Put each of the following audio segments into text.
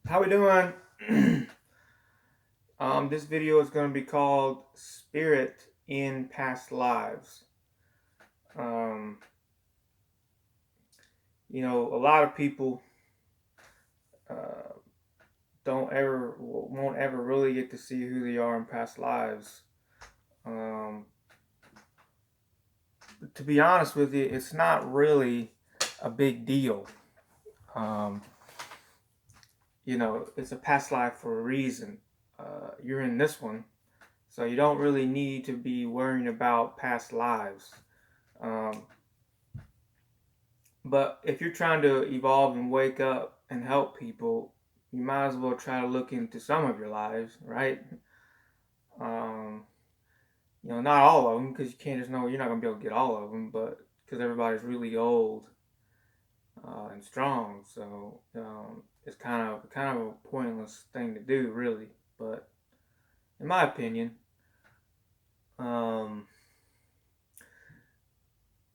How we doing? This video is going to be called Spirit in Past Lives. Um, a lot of people uh, won't ever really get to see who they are in past lives. Um, to be honest with you, it's not really a big deal. Um, it's a past life for a reason. You're in this one, so you don't really need to be worrying about past lives. Um, but if you're trying to evolve and wake up and help people, you might as well try to look into some of your lives, right? Um, not all of them, because you can't just know you're not gonna be able to get all of them, but because everybody's really old and strong, so it's kind of a pointless thing to do, really. But in my opinion, um,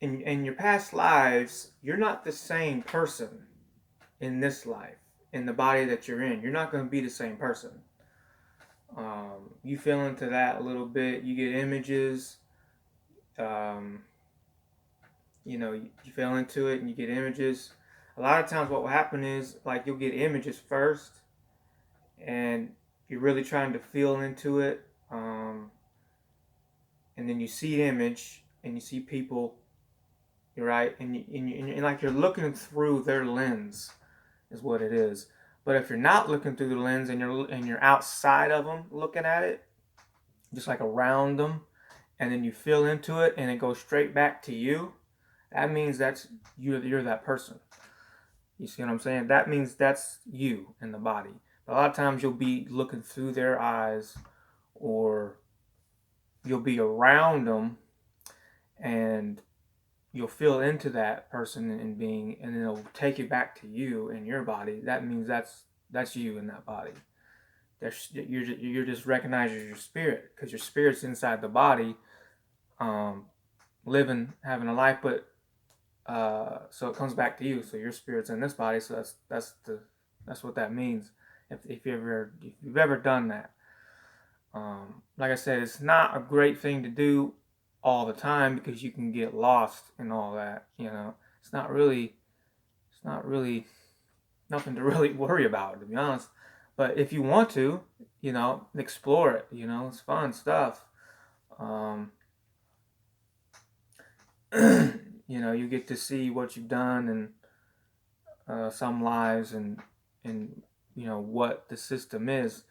in your past lives, you're not the same person in this life, in the body that you're in. You're not going to be the same person. You feel into that a little bit. You get images. Um, you feel into it and you get images. A lot of times, what will happen is like you'll get images first, and you're really trying to feel into it. And then you see the image and you see people. You're right, and like you're looking through their lens is what it is. But if you're not looking through the lens and you're outside of them looking at it, just like around them, and then you feel into it and it goes straight back to you, that means that's you're that person. You see what I'm saying? That means that's you in the body. But a lot of times you'll be looking through their eyes, or you'll be around them and you'll feel into that person and being, and then it'll take you back to you in your body. That means that's you in that body. You're just recognized as your spirit, because your spirit's inside the body, um, living, having a life. But so it comes back to you. So your spirit's in this body. So that's what that means. If you've ever done that, like I said, it's not a great thing to do all the time, because you can get lost in all that. It's not really it's not really nothing to really worry about, to be honest. But if you want to, explore it. It's fun stuff. Um, you get to see what you've done and some lives, and what the system is.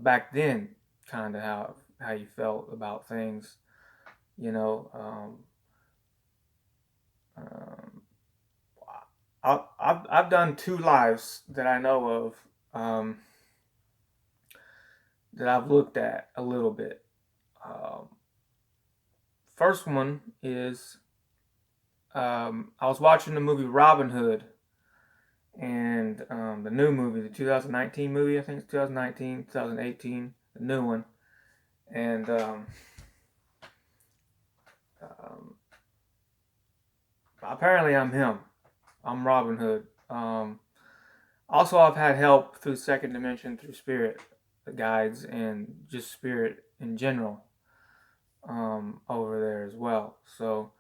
Back then, kind of how you felt about things. You know, um, I've done two lives that I know of, um, that I've looked at a little bit. Um, First one is, I was watching the movie Robin Hood, and the new movie, the 2019 movie. I think it's 2019, 2018, the new one. And um, apparently I'm him. I'm Robin Hood. Also, I've had help through Second Dimension, through spirit guides, and just spirit in general, over there as well. So,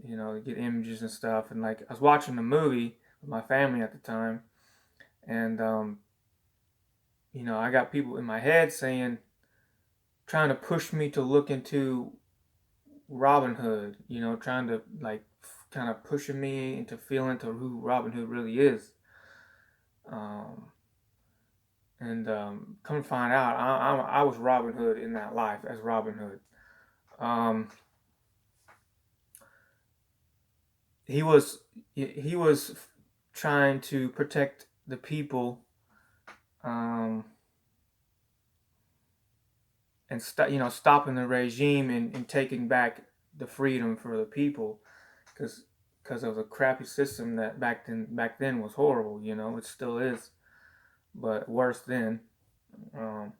get images and stuff. And like, I was watching the movie with my family at the time, and I got people in my head saying, trying to push me to look into Robin Hood. Trying to like kind of pushing me into feeling to who Robin Hood really is. Um, and come to find out, I was Robin Hood in that life as Robin Hood. Um, he was trying to protect the people, um, and stopping the regime, and taking back the freedom for the people, because of the crappy system that back then was horrible. It still is, but worse then. Um,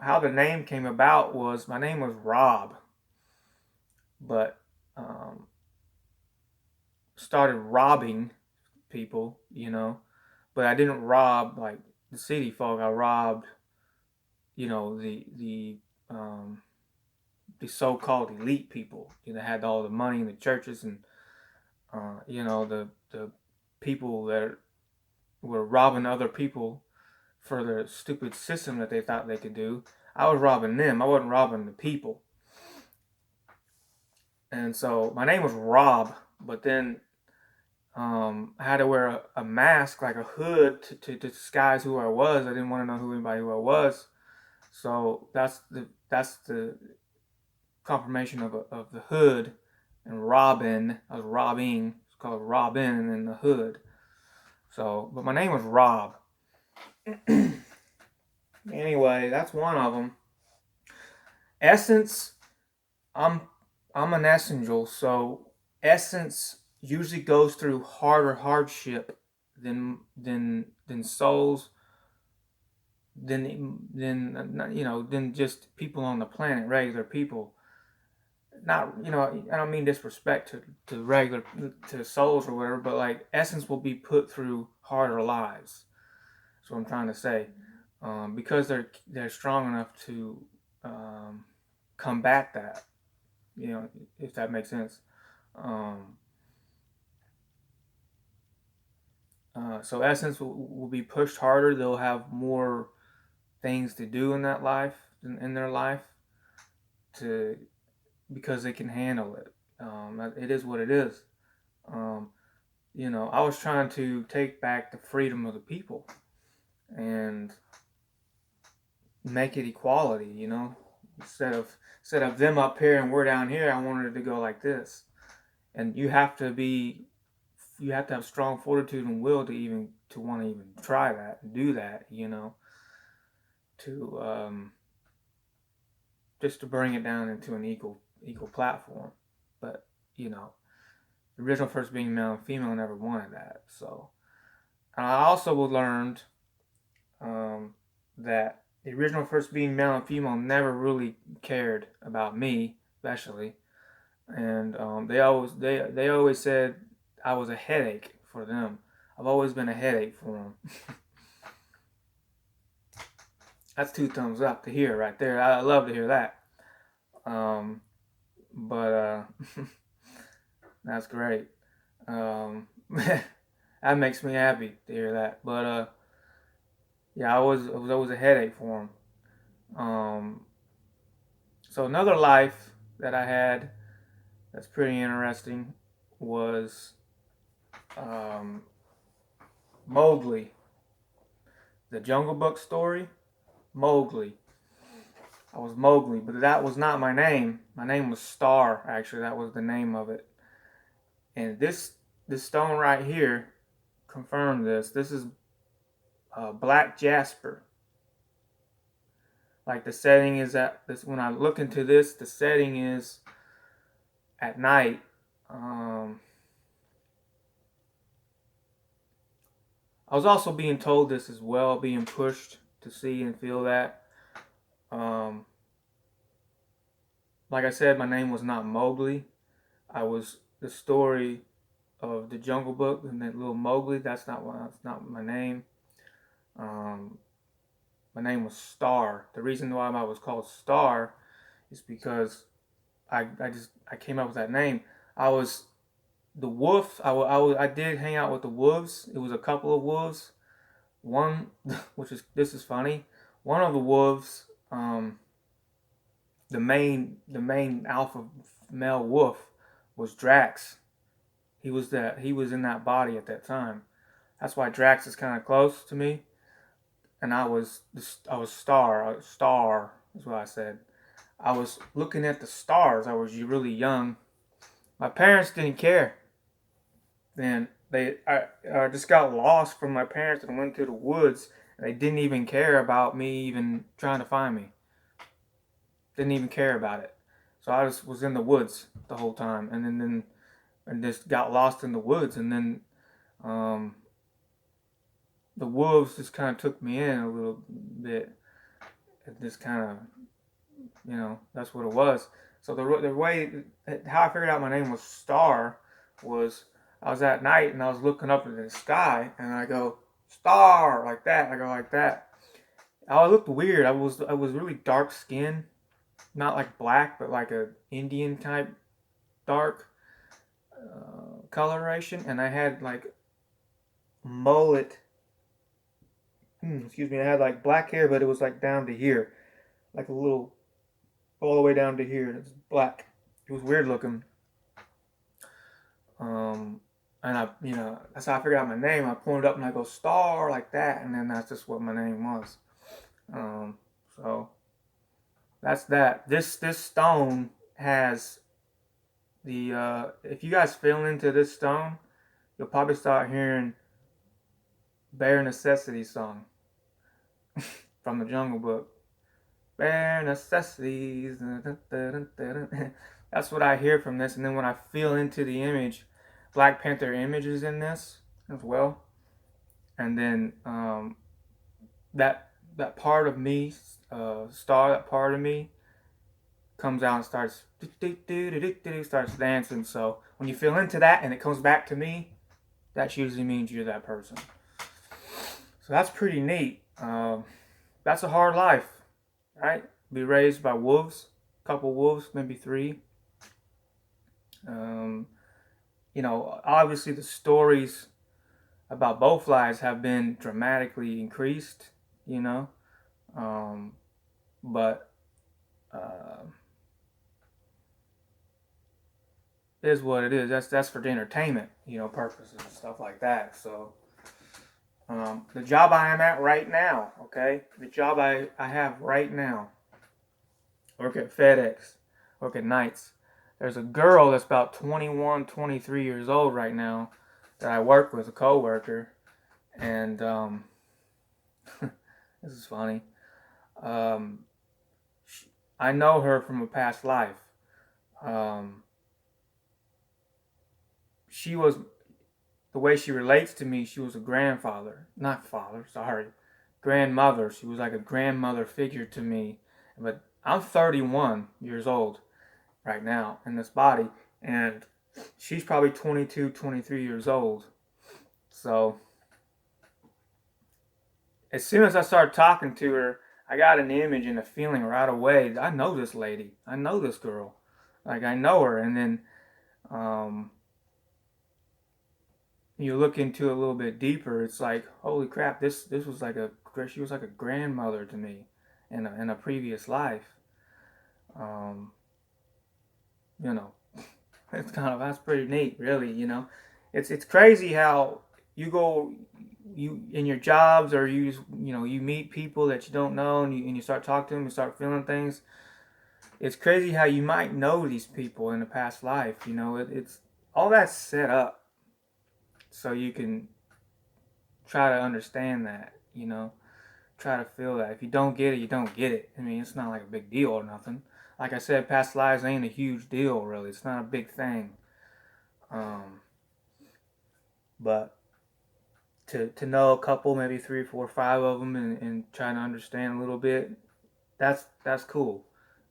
how the name came about was, my name was Rob, but started robbing people, but I didn't rob like the city folk. I robbed, um, the so-called elite people, that had all the money in the churches, and the people that were robbing other people for the stupid system that they thought they could do. I was robbing them. I wasn't robbing the people. And so my name was Rob, but then I had to wear a mask, like a hood, to disguise who I was. I didn't want to know who I was. So that's the confirmation of the hood, and Robin. I was robbing. It's called Robin, and then the hood. So, but my name was Rob. Anyway, that's one of them. Essence. I'm I'm an essential, so essence usually goes through harder hardship than souls than just people on the planet, regular people. Not, I don't mean disrespect to regular to souls or whatever, but like essence will be put through harder lives. That's what I'm trying to say, because they're strong enough to combat that. If that makes sense. Um, so essence will be pushed harder. They'll have more things to do in that life, in their life, to because they can handle it. It is what it is. Um, I was trying to take back the freedom of the people and make it equality. Instead of them up here and we're down here, I wanted it to go like this. And you have to have strong fortitude and will to want to even try that and do that. To just to bring it down into an equal platform. But the original first being male and female never wanted that. So, and I also learned that the original first being male and female never really cared about me, especially, and they always said I was a headache for them. I've always been a headache for them. That's 2 thumbs up to hear right there. I love to hear that. But that's great. That makes me happy to hear that. But yeah, I was always a headache for him. So another life that I had that's pretty interesting was Mowgli, the Jungle Book story. Mowgli. I was Mowgli, but that was not my name. My name was Star. Actually, that was the name of it. And this stone right here confirmed this. This is black jasper. Like the setting is at this. When I look into this, the setting is at night. I was also being told this as well, being pushed to see and feel that. Like I said, my name was not Mowgli. I was the story of the Jungle Book and that little Mowgli. That's not my name. My name was Star. The reason why I was called Star is because I came up with that name. I was the wolf. I did hang out with the wolves. It was a couple of wolves. One, this is funny. One of the wolves, the main alpha male wolf, was Drax. He was in that body at that time. That's why Drax is kind of close to me. And I was Star. Star is what I said. I was looking at the stars. I was really young. My parents didn't care. Then I just got lost from my parents and went to the woods. And they didn't even care about me even trying to find me. Didn't even care about it. So I just was in the woods the whole time, and then and just got lost in the woods, and then the wolves just kind of took me in a little bit. It just kind of, that's what it was. So the way how I figured out my name was Star was I was at night and I was looking up into the sky and I go, star, like that. I go like that. I looked weird. I was really dark skinned, not like black, but like a Indian type dark coloration, and I had like mullet. Excuse me. I had like black hair, but it was like down to here, like a little all the way down to here. It's black. It was weird looking. Um, and that's how I figured out my name. I pointed up and I go star like that, and then that's just what my name was. So that's that. This stone has if you guys feel into this stone, you'll probably start hearing Bare Necessities song from the Jungle Book. Bare necessities. That's what I hear from this, and then when I feel into the image, Black Panther image is in this as well, and then that part of me, star, that part of me, comes out and starts dancing. So when you feel into that and it comes back to me, that usually means you're that person. So that's pretty neat. That's a hard life, right? Be raised by wolves, a couple wolves, maybe three. Obviously the stories about bowflies have been dramatically increased, but it is what it is. That's for the entertainment, purposes and stuff like that. So the job I am at right now, okay, the job I have right now, work at FedEx, work at nights. There's a girl that's about 21, 23 years old right now that I work with, a coworker, and this is funny. I know her from a past life. She was, the way she relates to me, she was a grandmother. She was like a grandmother figure to me. But I'm 31 years old right now in this body, and she's probably 22, 23 years old. So as soon as I started talking to her, I got an image and a feeling right away. I know this lady. I know this girl. Like, I know her. And then you look into it a little bit deeper. It's like, holy crap, this was like she was like a grandmother to me in a previous life. You know, that's pretty neat, really. It's crazy how you in your jobs, or you meet people that you don't know, and you start talking to them, you start feeling things. It's crazy how you might know these people in a past life. It's all that's set up so you can try to understand that. Try to feel that. If you don't get it, you don't get it. I mean, it's not like a big deal or nothing. Like I said, past lives ain't a huge deal, really. It's not a big thing. But to know a couple, maybe 3, 4, 5 of them, and trying to understand a little bit, that's cool,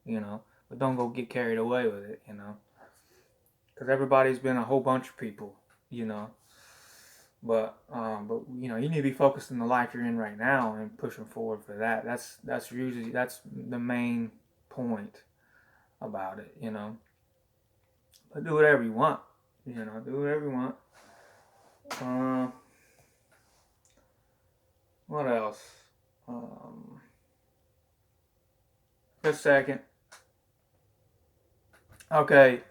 But don't go get carried away with it, because everybody's been a whole bunch of people, But you need to be focused on the life you're in right now and pushing forward for that. That's usually the main point about it, But do whatever you want, Do whatever you want. What else? Just a second. Okay.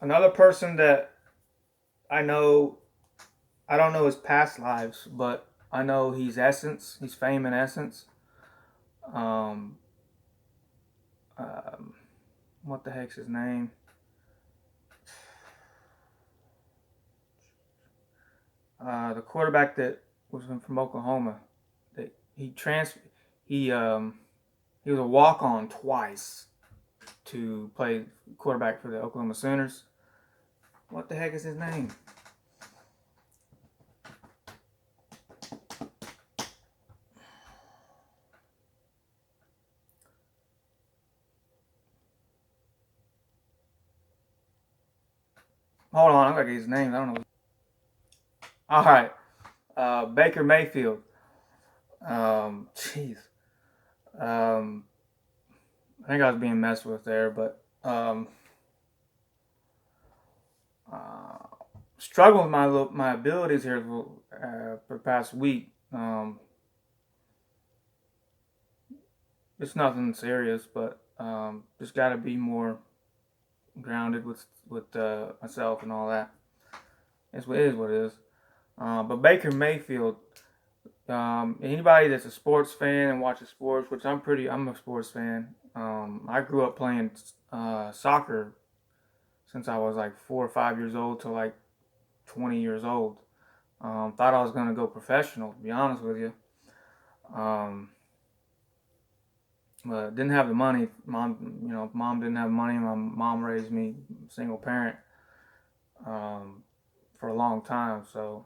Another person that I know, I don't know his past lives, but I know he's Essence. He's Fame in Essence. What the heck's his name? The quarterback that was from Oklahoma. That he was a walk-on twice to play quarterback for the Oklahoma Sooners. What the heck is his name? Hold on, I gotta get his name. I don't know. All right, Baker Mayfield. Jeez. Um, I think I was being messed with there, but uh, struggling with my abilities here for the past week. It's nothing serious, but just got to be more grounded with myself and all that. It is what it is. But Baker Mayfield, anybody that's a sports fan and watches sports, which I'm a sports fan. I grew up playing soccer since I was like 4 or 5 years old to like 20 years old. Thought I was gonna go professional, to be honest with you. Um, but didn't have the money. Mom didn't have money. My mom raised me single parent um, for a long time. So,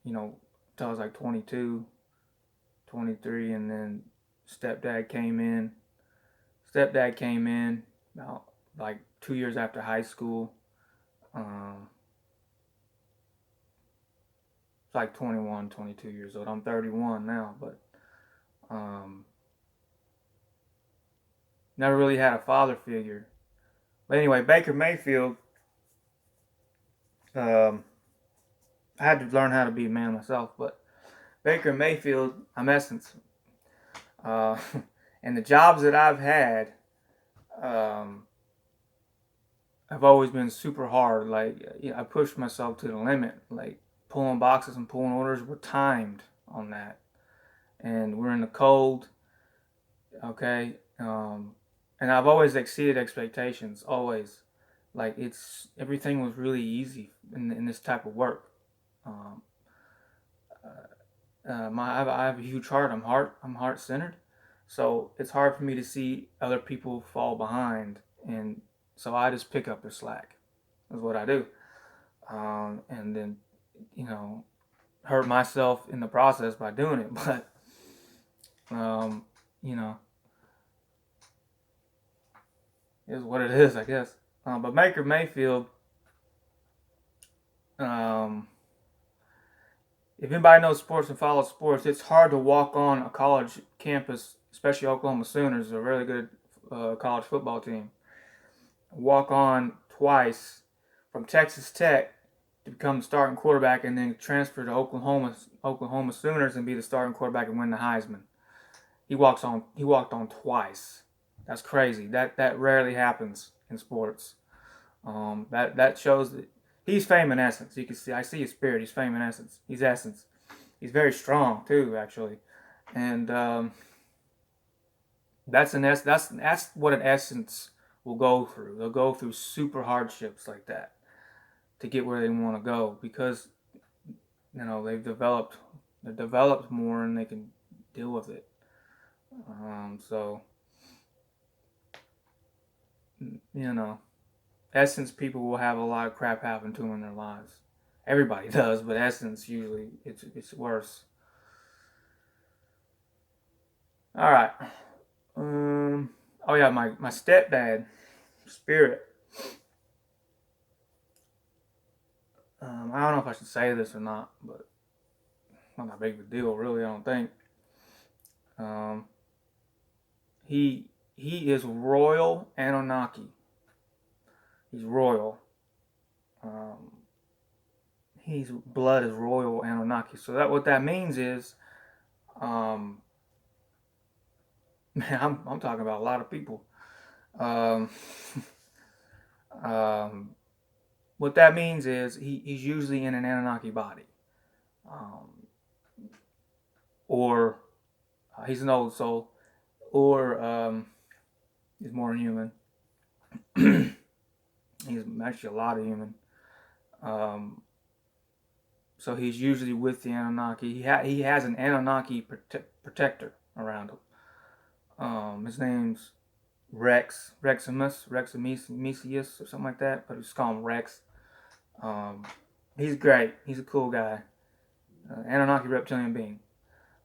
till I was like 22, 23, and then stepdad came in. Stepdad came in about like 2 years after high school. Um, it's like 21, 22 years old. I'm 31 now, but um, never really had a father figure. But anyway, Baker Mayfield, um, I had to learn how to be a man myself, but Baker Mayfield, I'm essence. Uh, and the jobs that I've had, um, have always been super hard. Like, I pushed myself to the limit. Like, pulling boxes and pulling orders were timed on that. And we're in the cold, okay? And I've always exceeded expectations, always. Like, everything was really easy in this type of work. Um, I have a huge heart. I'm heart centered, so it's hard for me to see other people fall behind, and so I just pick up the slack. Is what I do, and then you know hurt myself in the process by doing it. But um, you know, is what it is, I guess. But Baker Mayfield, um, if anybody knows sports and follows sports, it's hard to walk on a college campus, especially Oklahoma Sooners, a really good college football team. Walk on twice from Texas Tech to become the starting quarterback, and then transfer to Oklahoma Sooners and be the starting quarterback and win the Heisman. He walked on twice. That's crazy. That rarely happens in sports. That shows that he's fame in essence. You can see, I see his spirit. He's fame in essence. He's essence. He's very strong too, actually, and that's what an essence will go through. They'll go through super hardships like that to get where they want to go because they're developed more and they can deal with it. So essence people will have a lot of crap happen to them in their lives. Everybody does, but essence usually it's worse. All right. Oh yeah, my stepdad, Spirit. I don't know if I should say this or not, but not that big of a deal, really. I don't think. Um, he is royal Anunnaki. He's royal. Um, his blood is royal Anunnaki. So what that means is, um, man, I'm talking about a lot of people. Um, um, what that means is he's usually in an Anunnaki body, um, or he's an old soul, or he's more human. He's actually a lot of human. Um, so he's usually with the Anunnaki. He has an Anunnaki protector around him. His name's Rexamesius, or something like that, but we just call him Rex. Um, he's great. He's a cool guy. Anunnaki reptilian being.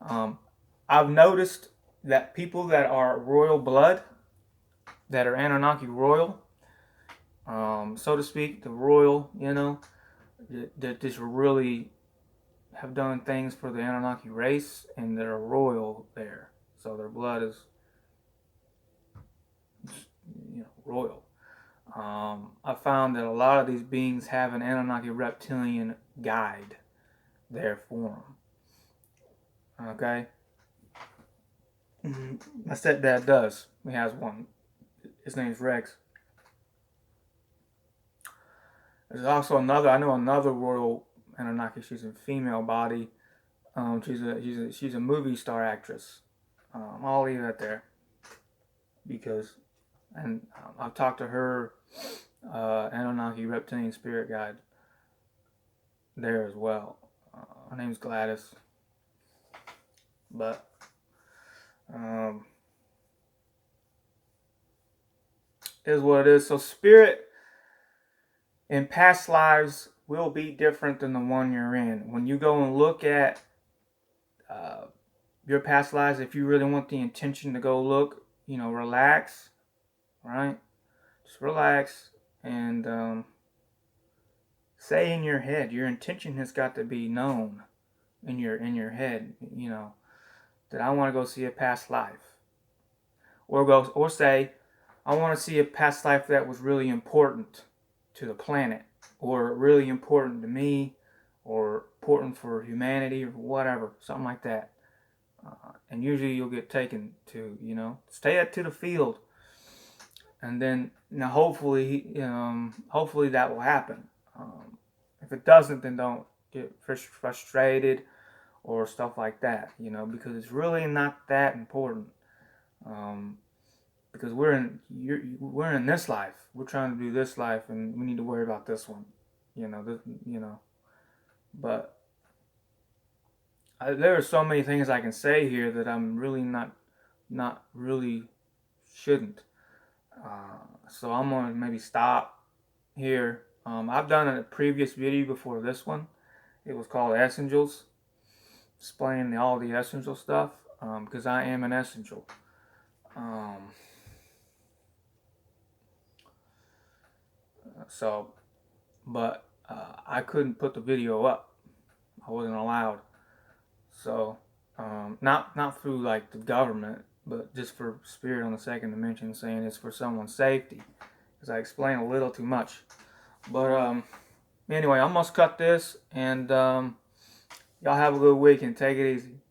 I've noticed that people that are royal blood, that are Anunnaki royal, so to speak, the royal, that just really have done things for the Anunnaki race, and they're royal there. So their blood is, royal. I found that a lot of these beings have an Anunnaki reptilian guide there for them. Okay? My stepdad does. He has one. His name's Rex. There's also I know another royal Anunnaki. She's a female body. She's a movie star actress. I'll leave that there because, and I've talked to her Anunnaki reptilian spirit guide there as well. Her name's Gladys. But is what it is. So spirit in past lives will be different than the one you're in. When you go and look at your past lives, if you really want the intention to go look, relax, right? Just relax and say in your head, your intention has got to be known in your head, that I want to go see a past life, or say I want to see a past life that was really important to the planet, or really important to me, or important for humanity, or whatever, something like that. And usually you'll get taken to, stay to the field, and then hopefully that will happen. If it doesn't, then don't get frustrated or stuff like that, because it's really not that important. Because we're in this life. We're trying to do this life, and we need to worry about this one, But there are so many things I can say here that I'm really not really shouldn't. So I'm gonna maybe stop here. I've done a previous video before this one. It was called Essentials, explaining all the essential stuff, because I am an essential. But I couldn't put the video up. I wasn't allowed. So, not through like the government, but just for Spirit on the Second Dimension saying it's for someone's safety, because I explain a little too much. But anyway, I must cut this, and y'all have a good week and take it easy.